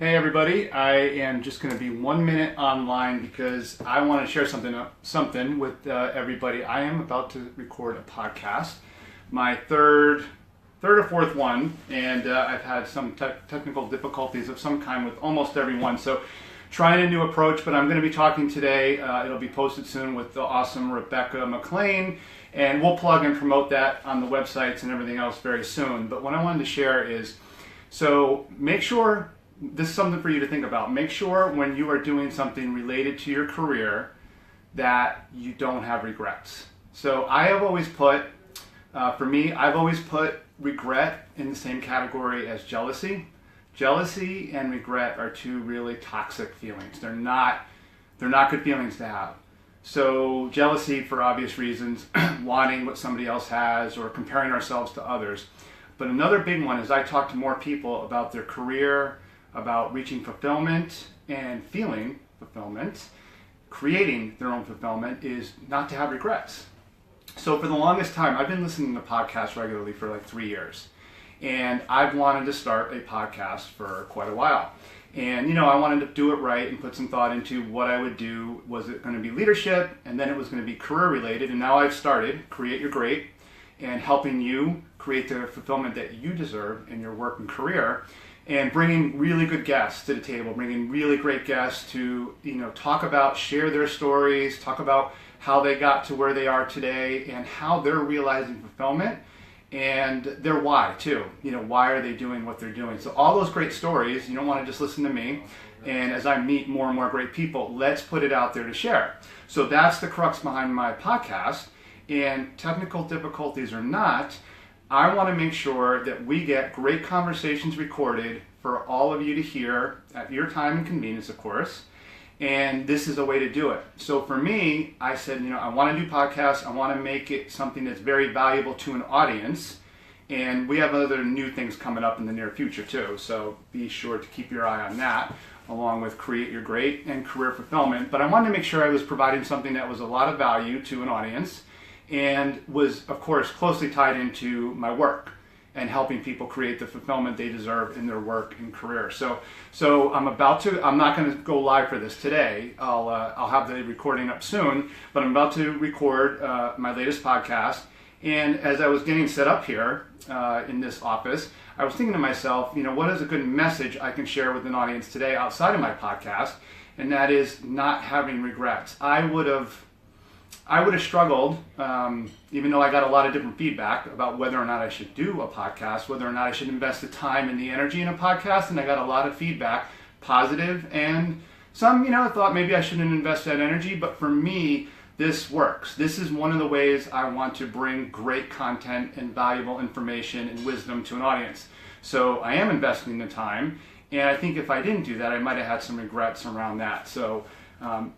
Hey everybody, I am just going to be 1 minute online because I want to share something with everybody. I am about to record a podcast, my third or fourth one, and I've had some technical difficulties of some kind with almost every one. So trying a new approach, but I'm going to be talking today. It'll be posted soon with the awesome Rebecca McLean, and we'll plug and promote that on the websites and everything else very soon. But what I wanted to share is, so make sure, this is something for you to think about. Make sure when you are doing something related to your career that you don't have regrets. So I have always put, for me, I've always put regret in the same category as jealousy. Jealousy and regret are two really toxic feelings. They're not good feelings to have. So jealousy, for obvious reasons, wanting what somebody else has or comparing ourselves to others. But another big one is I talk to more people about their career, about reaching fulfillment and feeling fulfillment, creating their own fulfillment, is not to have regrets. So for the longest time, I've been listening to podcasts regularly for like 3 years. And I've wanted to start a podcast for quite a while. And I wanted to do it right and put some thought into what I would do. Was it going to be leadership? And then it was going to be career related. And now I've started Create Your Great and helping you create the fulfillment that you deserve in your work and career, and bringing really good guests to the table, bringing really great guests to talk about, share their stories, talk about how they got to where they are today and how they're realizing fulfillment and their why too. Why are they doing what they're doing? So all those great stories, you don't want to just listen to me. And as I meet more and more great people, let's put it out there to share. So that's the crux behind my podcast. And technical difficulties or not, I want to make sure that we get great conversations recorded for all of you to hear at your time and convenience, of course. And this is a way to do it. So for me, I said, I want to do podcasts. I want to make it something that's very valuable to an audience. And we have other new things coming up in the near future too. So be sure to keep your eye on that, along with Create Your Great and Career Fulfillment. But I wanted to make sure I was providing something that was a lot of value to an audience and was, of course, closely tied into my work and helping people create the fulfillment they deserve in their work and career. So I'm not going to go live for this today. I'll have the recording up soon, but I'm about to record my latest podcast. And as I was getting set up here in this office, I was thinking to myself, what is a good message I can share with an audience today outside of my podcast? And that is not having regrets. I would have struggled, even though I got a lot of different feedback about whether or not I should do a podcast, whether or not I should invest the time and the energy in a podcast, and I got a lot of feedback, positive, and some, thought maybe I shouldn't invest that energy, but for me, this works. This is one of the ways I want to bring great content and valuable information and wisdom to an audience. So I am investing the time, and I think if I didn't do that, I might have had some regrets around that. So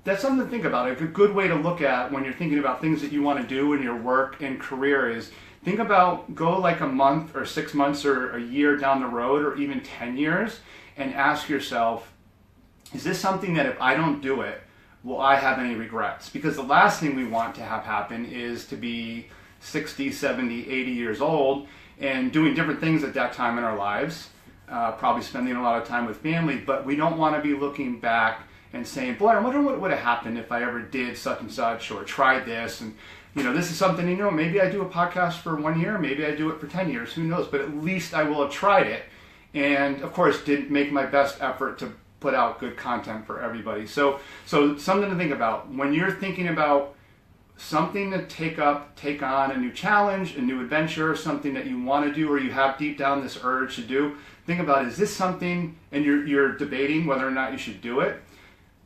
that's something to think about. A good way to look at when you're thinking about things that you want to do in your work and career is think about, go like a month or 6 months or a year down the road or even 10 years and ask yourself, is this something that if I don't do it, will I have any regrets? Because the last thing we want to have happen is to be 60, 70, 80 years old and doing different things at that time in our lives, probably spending a lot of time with family, but we don't want to be looking back and saying, boy, I wonder what would have happened if I ever did such and such or tried this. And, this is something, maybe I do a podcast for 1 year, maybe I do it for 10 years, who knows? But at least I will have tried it. And, of course, did make my best effort to put out good content for everybody. So something to think about. When you're thinking about something to take on a new challenge, a new adventure, something that you want to do or you have deep down this urge to do, think about, is this something, and you're debating whether or not you should do it.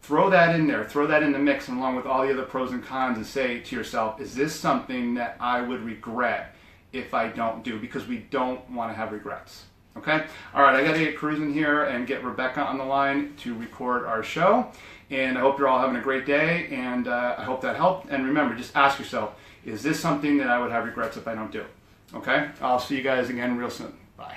Throw that in there, throw that in the mix along with all the other pros and cons and say to yourself, is this something that I would regret if I don't do? Because we don't want to have regrets. Okay? All right, I got to get cruising here and get Rebecca on the line to record our show. And I hope you're all having a great day, and I hope that helped. And remember, just ask yourself, is this something that I would have regrets if I don't do? Okay? I'll see you guys again real soon. Bye.